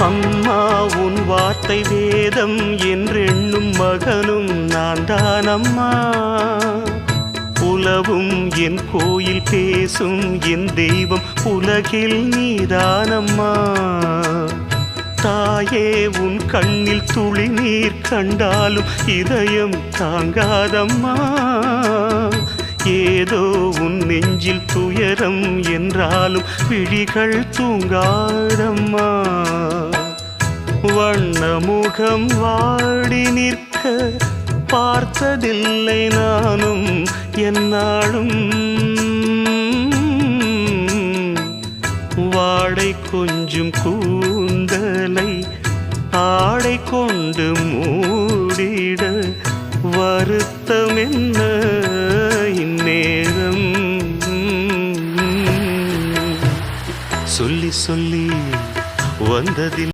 அம்மா உன் வார்த்தை வேதம் என்றெண்ணும் மகனும் நான் தானம்மா. உலவும் என் கோயில் பேசும் என் தெய்வம் உலகில் நீதானம்மா. தாயே உன் கண்ணில் துளி நீர் கண்டாலும் இதயம் தாங்காதம்மா. ஏதோ உன் நெஞ்சில் துயரம் என்றாலும் விழிகள் தூங்காதம்மா. வண்ணமுகம் வாடி நிற்க பார்த்ததில்லை நானும் என்னாலும். வாடை கொஞ்சம் கூந்தலை ஆடை கொண்டு மூடிட வருத்தம் என்ன இந்நேரம். சொல்லி சொல்லி வந்ததில்